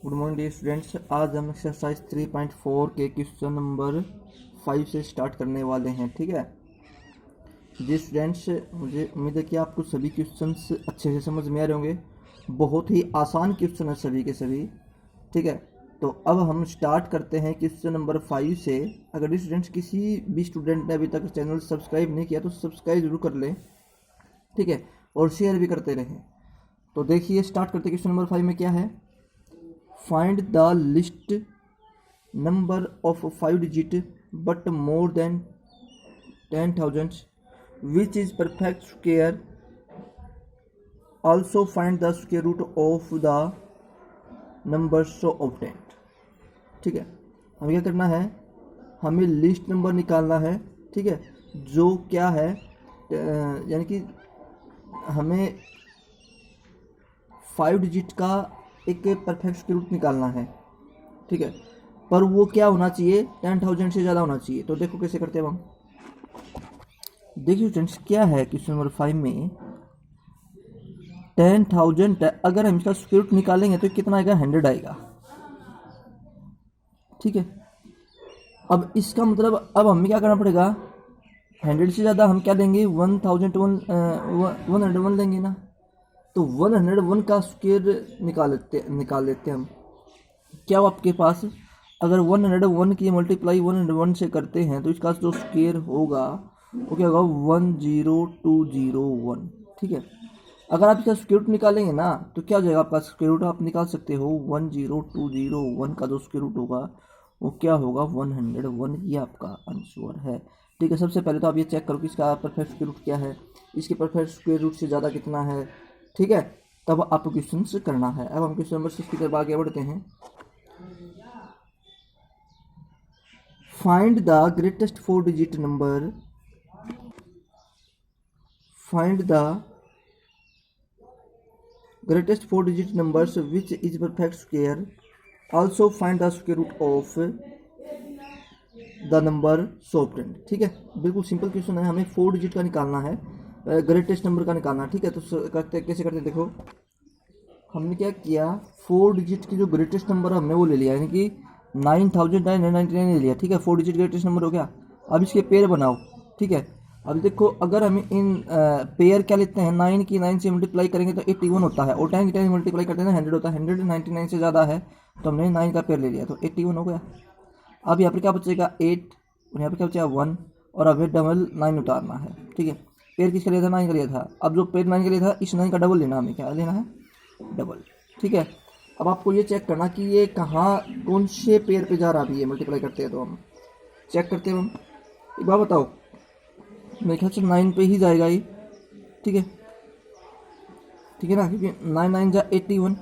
Good morning dear students. आज हम exercise 3.4 के क्वेश्चन नंबर 5 से स्टार्ट करने वाले हैं। ठीक है जी स्टूडेंट्स, मुझे उम्मीद है कि आपको सभी क्वेश्चंस अच्छे से समझ में आ रहे होंगे। बहुत ही आसान क्वेश्चन है सभी के सभी। ठीक है, तो अब हम स्टार्ट करते हैं क्वेश्चन नंबर 5 से। अगर स्टूडेंट्स किसी भी स्टूडेंट ने अभी तक चैनल सब्सक्राइब नहीं किया तो सब्सक्राइब जरूर कर लें। ठीक है, और शेयर भी करते रहें। तो देखिए स्टार्ट करते हैं। क्वेश्चन नंबर 5 में क्या है? Find the list number of 5 digit but more than 10,000 which is perfect square. Also find the square root of the number so obtained. ठीक है, हमें क्या करना है? हमें लिस्ट नंबर निकालना है। ठीक है, जो क्या है यानी कि हमें 5 डिजिट का एक परफेक्ट स्क्वायर रूट निकालना है। ठीक है, पर वो क्या होना चाहिए? 10,000 से ज़्यादा होना चाहिए। तो देखो कैसे करते हैं हम। देखिए स्टूडेंट्स, क्या है क्वेश्चन नंबर 5 में 10,000 अगर हम इसका स्क्वायर रूट निकालेंगे तो कितना आएगा? 100 आएगा। ठीक है, अब इसका मतलब अब हमें क्या करना पड़ेगा? 100 से ज़्यादा हम क्या लेंगे? 1,101 लेंगे ना। तो 101 का स्क्वायर निकाल लेते हैं हम। क्या हो आपके पास? अगर 101 की मल्टीप्लाई 101 से करते हैं तो इसका जो स्क्वायर होगा वो क्या होगा? 10201। ठीक है, अगर आप इसका स्क्वायर रूट निकालेंगे ना तो क्या हो जाएगा आपका? स्क्वायर रूट आप निकाल सकते हो। 10201 का जो स्क्वायर रूट होगा वो क्या होगा? 101। ये आपका आंसर है। ठीक है, सबसे पहले तो आप ये चेक करो कि इसका परफेक्ट स्क्वायर रूट क्या है, इसके परफेक्ट स्क्वायर रूट से ज़्यादा कितना है। ठीक है, तब आपको क्वेश्चन से करना है। अब हम क्वेश्चन नंबर 6 की तरफ आगे बढ़ते हैं। Find the greatest 4 digit number. Find the greatest 4 digit numbers which is perfect square. Also find the square root of the number so obtained. ठीक है, बिल्कुल सिंपल क्वेश्चन है। हमें 4 डिजिट का निकालना है, ग्रेटेस्ट नंबर का निकालना। ठीक है, तो करते कैसे करते देखो। हमने क्या किया? 4 डिजिट की जो ग्रेटेस्ट नंबर हमने वो ले लिया, यानी कि 9,999 ले लिया। ठीक है, 4 डिजिट ग्रेटेस्ट नंबर हो गया। अब इसके पेयर बनाओ। ठीक है, अब देखो अगर हम इन पेयर क्या लेते हैं? 9 की 9 से मल्टीप्लाई करेंगे तो 81 होता है, और 10 की 10 मल्टीप्लाई करते हैं तो 100 होता है। 199 से ज़्यादा है तो हमने 9 का पेयर ले लिया तो 81 हो गया। अब यहाँ पर क्या बचेगा? 8, और यहाँ पर क्या बचेगा? 1, और अब डबल 9 उतारना है। ठीक है, पेयर किसका लिया था? 9 का लिया था। अब जो पेयर 9 का लिया था इस 9 का डबल लेना, हमें क्या लेना है? डबल। ठीक है, अब आपको ये चेक करना कि ये कहाँ कौन से पेयर पे जा रहा है। ये मल्टीप्लाई करते हैं तो हम चेक करते हैं। हम एक बात बताओ, मेरे ख्याल से 9 पे ही जाएगा ये। ठीक है, ठीक है ना, क्योंकि 9 9 जा 81,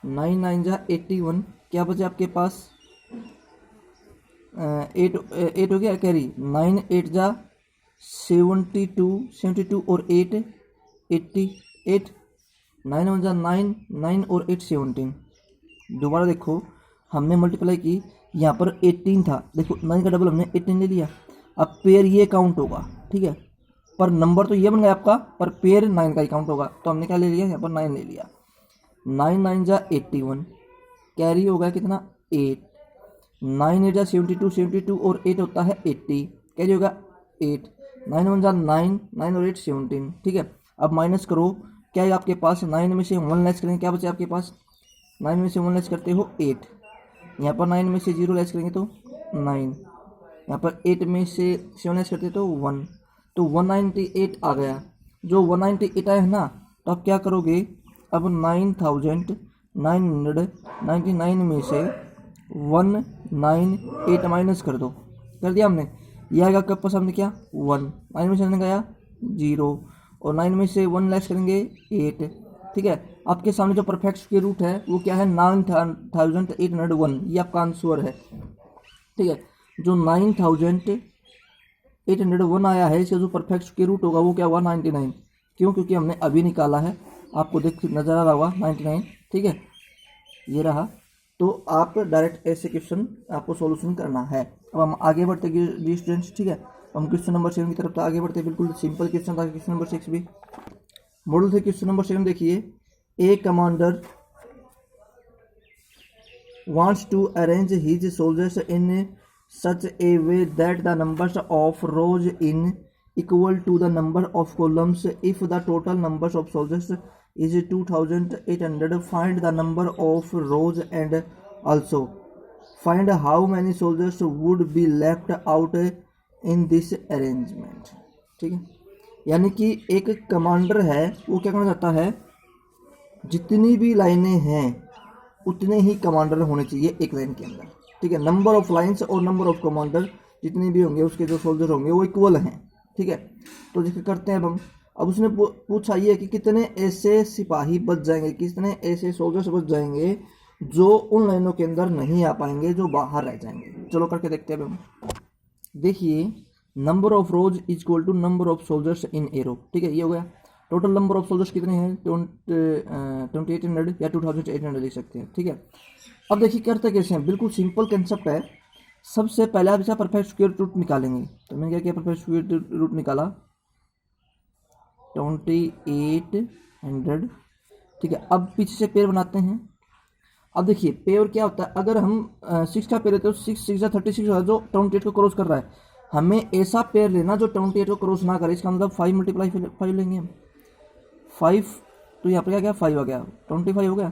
9 9 जा 81। क्या बचे आपके पास? 8 हो गया कैरी। 9 8 जा 72 और 8 88। 9 1 जा 9, 9 और 8 17। दोबारा देखो, हमने मल्टीप्लाई की, यहाँ पर 18 था। देखो 9 का डबल हमने 18 ले लिया। अब पेयर ये काउंट होगा। ठीक है, पर नंबर तो ये बन गया आपका, पर पेयर 9 का ही काउंट होगा। तो हमने क्या ले लिया? यहाँ पर 9 ले लिया। 9 9 जा 81, कैरी हो गया कितना? 8। 9 8 जा 72 और 8 होता है 80, कैरी होगा 8। 9 1 जा 9, 9 और 8 17। ठीक है, अब माइनस करो। क्या है आपके पास? 9 में से 1 लेस करेंगे, क्या बचे आपके पास? 9 में से 1 लेस करते हो 8। यहाँ पर 9 में से 0 लेस करेंगे तो 9। यहाँ पर 8 में से 7 लेस करते तो 1, तो 198 आ गया। जो 198 आया है ना, तो आप क्या करोगे? अब 9,999 में से 198 माइनस कर दो। कर दिया हमने। यह आएगा आपके पास हमने क्या? 1। 9 में से गया 0, और 9 में से 1 लेस करेंगे 8। ठीक है, आपके सामने जो परफेक्ट स्क्वायर रूट है वो क्या है? 9,801। ये आपका आंसर है। ठीक है, जो 9,801 आया है इसका जो परफेक्ट स्क्वायर रूट होगा वो क्या हुआ? 99। क्यों? क्योंकि हमने अभी निकाला है। आपको देख नजर आ रहा होगा 99। ठीक है, ये रहा। तो आप डायरेक्ट ऐसे क्वेश्चन आपको सॉल्यूशन करना है। अब हम आगे बढ़ते हैं स्टूडेंट्स। ठीक है, हम क्वेश्चन नंबर 7 की तरफ तो आगे बढ़ते हैं। बिल्कुल सिंपल क्वेश्चन था क्वेश्चन नंबर 6 भी। मॉडल से क्वेश्चन नंबर 7 देखिए। ए commander wants to arrange his soldiers in such a way that the numbers of rows in equal to the number of columns. If the total numbers of soldiers is 2800, find the number of rows and also find how many soldiers would be left out in this arrangement. ठीक है, यानी कि एक commander है वो क्या करना चाहता है, जितनी भी लाइनें हैं उतने ही कमांडर होने चाहिए एक लाइन के अंदर। ठीक है, नंबर ऑफ लाइन्स और नंबर ऑफ कमांडर जितने भी होंगे उसके जो सोल्जर होंगे वो इक्वल हैं। ठीक है, तो जिसके करते हैं अब उसने पूछा ये कि कितने ऐसे सिपाही बच जाएंगे, कितने ऐसे सोल्जर्स बच जाएंगे जो उन लाइनों के अंदर नहीं आ पाएंगे, जो बाहर रह जाएंगे। चलो करके देखते हैं। देखिए, number of rows is equal to number of soldiers in a row. ठीक है, ये हो गया। टोटल नंबर ऑफ सोल्जर्स कितने हैं, 2800 या 2800 लिख सकते हैं। ठीक है, अब देखिए करते कैसे हैं, बिल्कुल सिंपल कंसेप्ट है। सबसे पहले आप इसका परफेक्ट स्क्वायर रूट निकालेंगे। तो मैंने क्या किया, परफेक्ट स्क्वायर रूट निकाला 2800। ठीक है, अब पीछे से पेयर बनाते हैं। अब देखिए पेयर क्या होता है, अगर हम 6 का पेयर लेते हो, 6 6 36 होगा जो 28 को क्रॉस कर रहा है। हमें ऐसा पेयर लेना जो 28 को क्रॉस ना करे। इसका मतलब 5 × 5 लेंगे हम। 5 तो यहाँ पर क्या गया, 5 आ गया, 25 हो गया।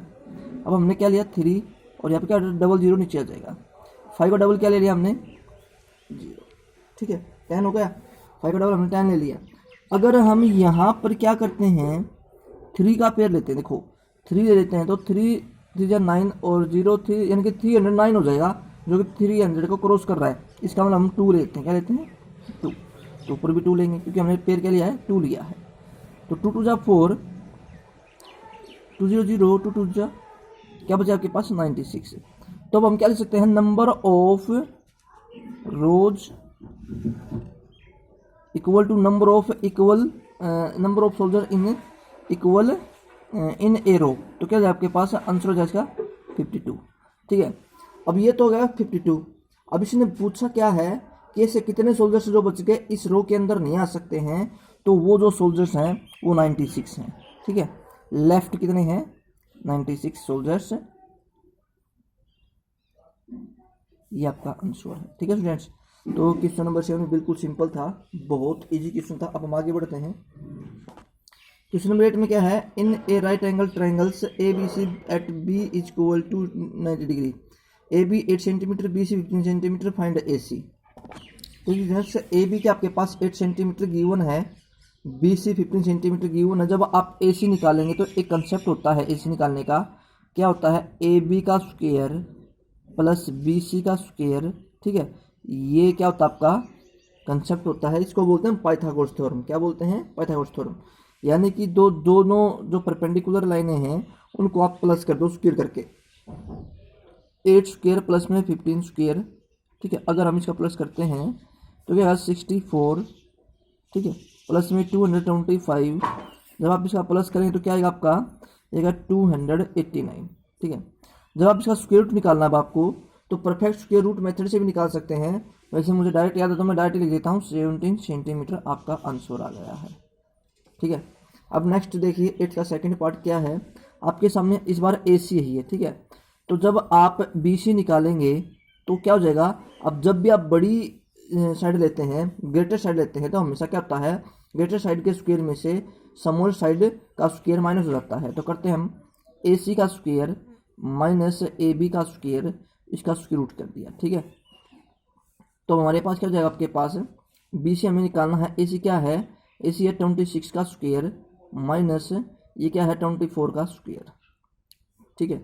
अब हमने क्या लिया, 3, और यहाँ पे क्या डबल 0 नीचे आ जाएगा। 5 का डबल क्या ले लिया हमने, 0। ठीक है, 10 हो गया। 5 का डबल हमने 10 ले लिया। अगर हम यहाँ पर क्या करते हैं, 3 का पेयर लेते हैं। देखो 3 ले लेते हैं तो 3 3 9 और 0 3, यानी कि 309 हो जाएगा, जो कि 300 को क्रॉस कर रहा है। इसका मतलब हम 2 लेते हैं। क्या लेते हैं, 2। तो ऊपर भी 2 लेंगे क्योंकि हमने पेयर क्या लिया है, 2 लिया है। तो 2 2 जा 4, 2 0 0, 2 2 जा क्या बचा आपके पास, 96। तो अब हम क्या लिख सकते हैं, number of rows equal to number of soldier in equal in a row. तो क्या आपके पास आंसर हो जाए इसका 52। ठीक है, अब ये तो हो गया 52। अब इसने पूछा क्या है कि ऐसे कितने सोल्जर्स जो बच गए इस रो के अंदर नहीं आ सकते हैं। तो वो जो सोल्जर्स हैं वो 96 हैं। ठीक है, लेफ्ट कितने हैं, 96 सोल्जर्स। ये आपका आंसर है। ठीक है स्टूडेंट्स, तो क्वेश्चन नंबर 7 बिल्कुल सिंपल था, बहुत इजी क्वेश्चन था। अब हम आगे बढ़ते हैं। क्वेश्चन नंबर 8 में क्या है, in a right angle triangles A B C at B is equal to 90 degree, A B 8 centimetre, B C 15 centimetre, find A C. तो ए बी के आपके पास 8 सेंटीमीटर गिवन है, बी सी 15 सेंटीमीटर गिवन है। जब आप ए सी निकालेंगे तो एक कंसेप्ट होता है ए सी निकालने का, क्या होता है, ए बी का स्क्वायर प्लस बी सी का स्क्वायर। ठीक है, ये क्या होता है आपका कंसेप्ट होता है, इसको बोलते हैं पाइथागोरस थ्योरम। क्या बोलते हैं, पाइथागोरस थ्योरम। यानी कि दोनों जो परपेंडिकुलर लाइनें हैं उनको आप प्लस कर दो स्क्वायर करके, 8 स्क्वायर प्लस में 15 स्क्वायर। ठीक है, अगर हम इसका प्लस करते हैं तो क्या 64। ठीक है, प्लस में 225। जब आप इसका प्लस करेंगे तो क्या आएगा आपका, आएगा 289। ठीक है, जब आप इसका स्क्वायर रूट निकालना है आपको तो परफेक्ट स्क्वायर रूट मेथड से भी निकाल सकते हैं। वैसे मुझे डायरेक्ट याद है तो मैं डायरेक्ट लिख देता हूँ, 17 सेंटीमीटर आपका आंसर आ गया है। ठीक है, अब नेक्स्ट देखिए 8 का सेकंड पार्ट क्या है आपके सामने, इस बार ए सी ही है। ठीक है, तो जब आप बी सी निकालेंगे तो क्या हो जाएगा, अब जब भी आप बड़ी साइड लेते हैं, ग्रेटर साइड लेते हैं, तो हमेशा क्या होता है, ग्रेटर साइड के स्क्वायर में से स्मॉल साइड का स्क्वायर माइनस हो जाता है। तो करते हैं हम ए सी का स्क्वायर माइनस ए बी का स्क्वायर, इसका स्क्वायर रूट कर दिया। ठीक है, तो हमारे पास क्या हो जाएगा, आपके पास बी सी हमें निकालना है, ए सी क्या है, ए सी है 26 का स्क्वायर माइनस ये क्या है 24 का स्क्वायर। ठीक है,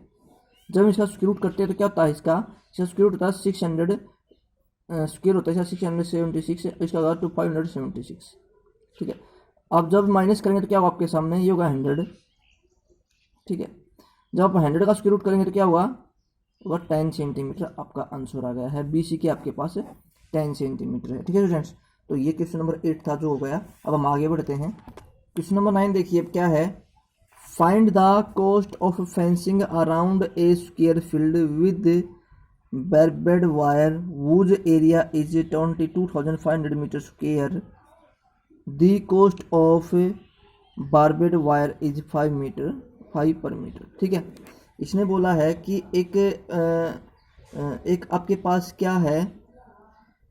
जब इसका स्क्वायर रूट करते हैं तो क्या होता है, इसका स्क्वायर रूट होता है 600 स्क्वायर होता है 676, इसका होगा 576। ठीक है, अब जब माइनस करेंगे तो क्या होगा आपके सामने, ये होगा 100। ठीक है, जब आप 100 का स्क्वायर रूट करेंगे तो क्या होगा 10 सेंटीमीटर आपका आंसर आ गया है। बी सी के आपके पास 10 सेंटीमीटर है। ठीक है स्टूडेंट्स, तो ये क्वेश्चन नंबर 8 था जो हो गया। अब हम आगे बढ़ते हैं। क्वेश्चन नंबर 9 देखिए अब क्या है, find the cost of fencing around a square field with barbed wire whose area is 22,500 metre square, the cost of barbed wire is 5 per metre. ठीक है, इसने बोला है कि एक आपके पास क्या है,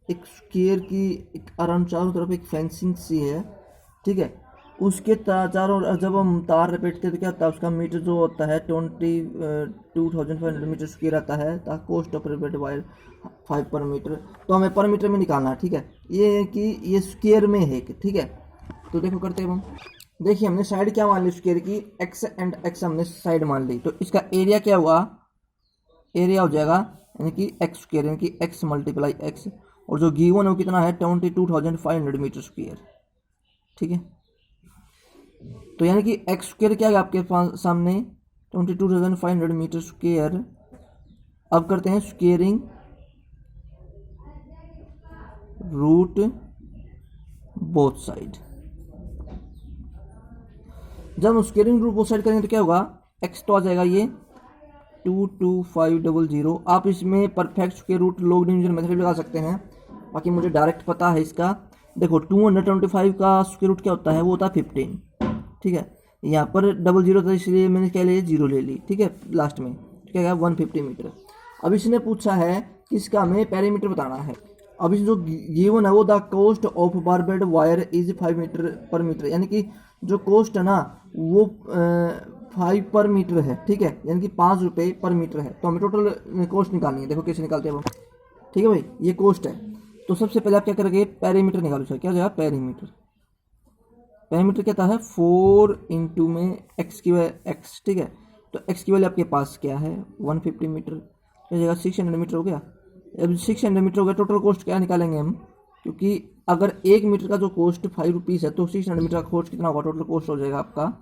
एक स्क्वायर की एक अराउंड चारों तरफ एक फेंसिंग सी है, ठीक है। उसके चारों जब हम तार लपेटते हैं तो क्या होता है, उसका मीटर जो होता है 22,500 मीटर स्क्वायर आता है। The cost of rapid wire 5 per metre, तो हमें पर मीटर में निकालना है, ठीक है। ये है कि ये स्क्वायर में है, ठीक है। तो देखो करते हैं हम। देखिए हमने साइड क्या मान ली स्क्वायर की, एक्स एंड एक्स हमने साइड मान ली, तो इसका एरिया क्या हुआ, एरिया हो जाएगा यानी कि एक्स स्क्वायर यानी कि एक्स मल्टीप्लाई एक्स, और जो गिवन है वो कितना है 22,500 मीटर स्क्वायर, ठीक है। तो यानी कि एक्स स्क्वायर क्या है आपके पास सामने 22,500 मीटर स्क्वायर। अब करते हैं स्क्वेयरिंग रूट बोथ साइड। जब हम स्क्वेयरिंग रूट बोथ साइड करेंगे तो क्या होगा, एक्स तो आ जाएगा ये 22500। आप इसमें perfect square root long division method लगा सकते हैं, बाकी मुझे डायरेक्ट पता है इसका। देखो 225 का स्क्वायर रूट क्या होता है, वो होता है 15, ठीक है। यहाँ पर 00 था इसलिए मैंने क्या लिया 0 ले ली, ठीक है। लास्ट में क्या गया 150 मीटर। अब इसने पूछा है कि इसका हमें पैरामीटर बताना है। अब इस जो गिवन है वो the cost of barbed wire is 5 metre per metre, यानी कि जो कॉस्ट है ना वो 5 पर मीटर है, ठीक है, यानी कि 5 रुपये पर मीटर है। तो हमें टोटल कॉस्ट निकालनी है। देखो कैसे निकालते हैं हम, ठीक है भाई। ये कॉस्ट है, तो सबसे पहले आप क्या करोगे, पैरामीटर निकालो। सर क्या हो जाएगा पैरामीटर, पैरामीटर क्या है 4 इंटू में एक्स की एक्स, ठीक है। तो एक्स की वैल्यू आपके पास क्या है 150 मीटर, क्या हो जाएगा 600 मीटर हो गया। अब 600 मीटर हो गया, टोटल कॉस्ट क्या निकालेंगे हम, क्योंकि अगर 1 मीटर का जो कॉस्ट 5 रुपीज़ है तो 600 मीटर का कॉस्ट कितना होगा, टोटल कॉस्ट हो जाएगा आपका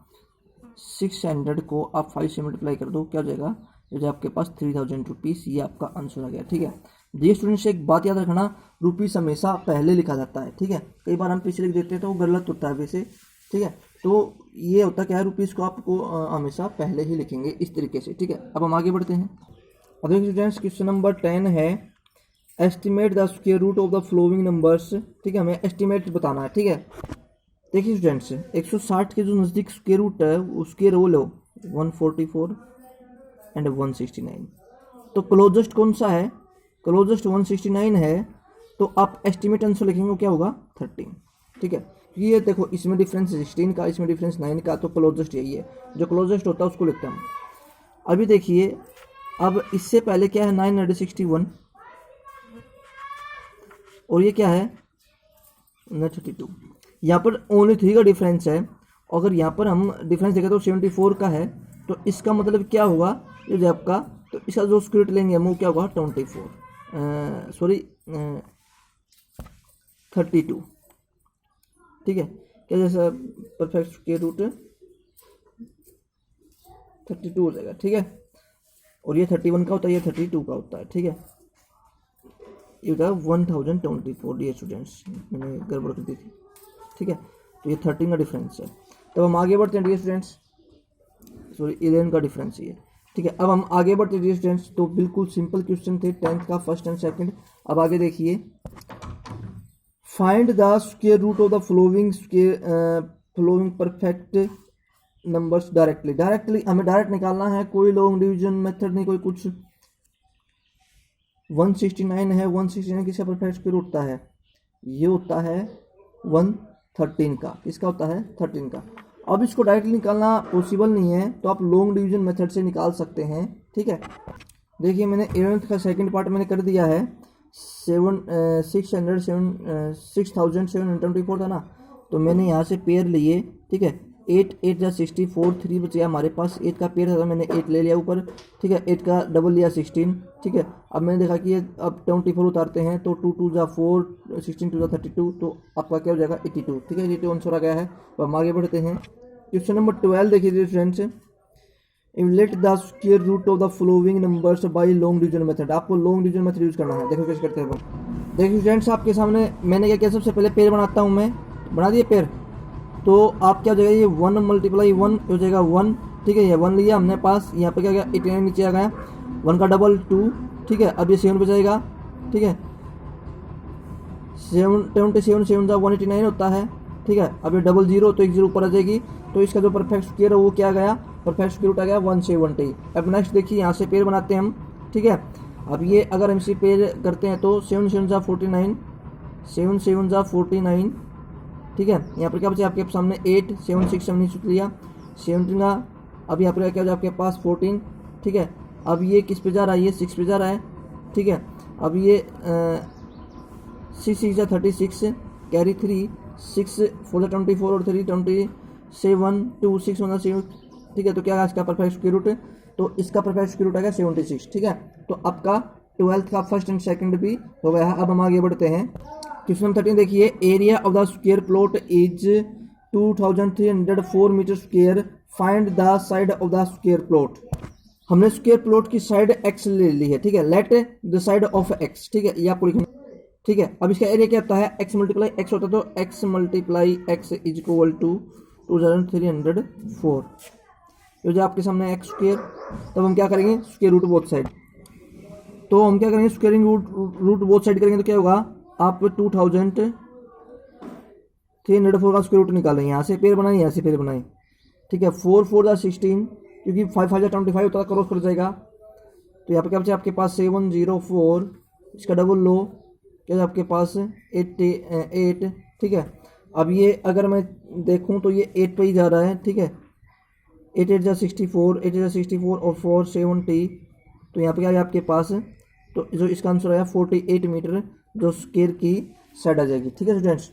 600 को आप 5 से मल्टीप्लाई कर दो, क्या हो जाएगा, जो आपके पास 3000 रुपीज़। ये आपका आंसर आ गया, ठीक है। डियर स्टूडेंट्स एक बात याद रखना, रुपीज़ हमेशा पहले लिखा जाता है, ठीक है। कई बार हम पीछे लिख देते हैं तो वो गलत होता है वैसे, ठीक है। तो ये होता क्या है, रुपीज़ को आपको हमेशा पहले ही लिखेंगे इस तरीके से, ठीक है। अब हम आगे बढ़ते हैं। अब देखिए स्टूडेंट्स क्वेश्चन नंबर 10 है, estimate the square root of the following numbers, ठीक है। हमें एस्टिमेट बताना है, ठीक है। देखिए स्टूडेंट्स 160 के जो नज़दीक स्क्वायर रूट है उसके रो लो 144 एंड 169। तो क्लोजेस्ट कौन सा है, क्लोजेस्ट 169 है, तो आप एस्टिमेट आंसर लिखेंगे क्या होगा 13, ठीक है। ये देखो इसमें डिफरेंस 16 का, इसमें डिफरेंस 9 का, तो क्लोजेस्ट यही है, जो क्लोजेस्ट होता है उसको लिखते हैं हम। अभी देखिए अब इससे पहले क्या है 961 और ये क्या है 32, यहाँ पर ओनली 3 का डिफरेंस है। अगर यहाँ पर हम डिफरेंस देखें तो 74 का है, तो इसका मतलब क्या होगा, ये जो आपका, तो इसका जो स्क्वायर रूट लेंगे हम वो क्या होगा 32, ठीक है। क्या जैसा परफेक्ट स्क्वायर रूट 32 हो जाएगा, ठीक है। और ये 31 का होता है, ये 32 का होता है, ठीक है। ये होता है 1024 डियर स्टूडेंट्स, मैंने गड़बड़ कर दी थी, ठीक है। तो ये 13 का डिफरेंस है। तो हम आगे बढ़ते हैं डियर स्टूडेंट्स, सॉरी 11 का डिफरेंस ये, ठीक है। अब हम आगे बढ़ते हैं डियर स्टूडेंट्स। तो बिल्कुल सिंपल क्वेश्चन थे 10th का, फर्स्ट एंड सेकंड। अब आगे देखिए, find the square root of the following perfect numbers directly हमें डायरेक्ट निकालना है, कोई लॉन्ग डिवीजन मेथड नहीं, कोई कुछ। 169 है, 169 किसका परफेक्ट स्क्वायर रूट होता है, ये होता है 113 का, किसका होता है 13 का। अब इसको डायरेक्टली निकालना पॉसिबल नहीं है, तो आप लॉन्ग डिवीजन मेथड से निकाल सकते हैं, ठीक है। देखिए मैंने 11th का सेकंड पार्ट मैंने कर दिया है, 6,724 था ना, तो मैंने यहाँ से पेयर लिए, ठीक है। 8 8 जा 64, 3 बचे हमारे पास, 8 का पेयर था तो मैंने 8 ले लिया ऊपर, ठीक है। 8 का डबल लिया 16, ठीक है। अब मैंने देखा कि ये अब 24 उतारते हैं तो 2 2 जा 4, 16 2 जा 32, तो आपका क्या हो जाएगा 82, ठीक है। 82 आंसर आ गया है। तो हम आगे बढ़ते हैं। क्वेश्चन नंबर 12 देखिए friends, let the square root of the following numbers by long division method. आपको लॉन्ग डिवीजन मेथड यूज करना है। देखो कैसे करते हैं। देखिए फ्रेंड्स आपके सामने मैंने क्या किया, सबसे पहले पेयर बनाता हूँ मैं, बना दिए पेयर। तो आप क्या हो जाएगा, ये 1 मल्टीप्लाई 1 हो जाएगा 1, ठीक है। ये 1 लिया हमने पास, यहाँ पे क्या गया 89 नीचे आ गया, 1 का डबल 2, ठीक है। अब ये 7 बचाएगा, ठीक है। 77 7 जा 189 होता है, ठीक है। अब ये डबल 0 तो एक 0 ऊपर आ जाएगी, तो इसका जो परफेक्ट स्क्वायर है वो क्या गया परफेक्ट स्क्वायर रूट आ गया 170। अब नेक्स्ट देखिए यहाँ से पेड़ बनाते हैं हम, ठीक है। अब ये अगर हम इसी पेड़ करते हैं तो 7 7 जा 49, 7 7 जा 49, ठीक है। यहाँ पर क्या बचा आपके सामने 8, 7 6 7 सूत्र लिया 17, अब यहाँ पर क्या बचा आपके पास 14, ठीक है। अब ये किस पे जा रहा है, ये 6 पे जा रहा है, ठीक है। अब ये 6 6 जा 36, कैरी 3, 6 4 जा 24 और 3 27, 2 6 1 7, ठीक है। तो क्या है इसका परफेक्ट स्क्वायर रूट, तो इसका परफेक्ट स्क्वायर रूट आएगा 76, ठीक है। तो आपका 12th का फर्स्ट एंड सेकंड भी हो गया है। अब हम आगे बढ़ते हैं क्वेश्चन नंबर 13 देखिए, area of the square plot is 2304 metre square, find the side of the square plot. हमने स्क्वायर प्लॉट की साइड x ले ली है, ठीक है। Let the side of x, ठीक है, ये आपको लिखना, ठीक है। अब इसका एरिया क्या होता है, x मल्टीप्लाई x होता है, तो x multiply x is equal to 2304, तो जो आपके सामने x स्क्वायर। तब हम क्या करेंगे, स्क्वायर रूट बोथ साइड, तो हम क्या करेंगे, स्क्वायरिंग रूट बोथ साइड करेंगे, तो क्या होगा, आप 2304 का स्क्वायर रूट निकालेंगे, यहाँ से पेड़ बनाए, यहाँ से पेड़ बनाए, ठीक है। 4 4 जा 16, क्योंकि 5 5 जा 25 होता है, क्रॉस कर जाएगा। तो यहाँ पे क्या बचा आपके पास 704, इसका डबल लो क्या है आपके पास 88, ठीक है। अब ये अगर मैं देखूँ तो ये 8 पे ही जा रहा है, ठीक है। 8 8 जा 64, 8 8 जा 64 और 4 70, तो यहाँ पे क्या है आपके पास, तो जो इसका आंसर आया 48 मीटर जो स्क्वायर की साइड आ जाएगी, ठीक है स्टूडेंट्स।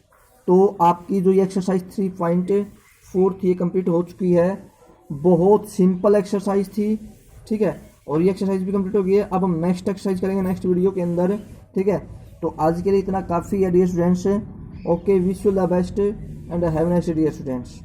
तो आपकी जो ये एक्सरसाइज 3.4 थी, ये कंप्लीट हो चुकी है। बहुत सिंपल एक्सरसाइज थी, ठीक है, और ये एक्सरसाइज भी कंप्लीट हो गई है। अब हम नेक्स्ट एक्सरसाइज करेंगे नेक्स्ट वीडियो के अंदर, ठीक है। तो आज के लिए इतना काफ़ी है dear students. Okay, wish you the best and have a nice day dear students.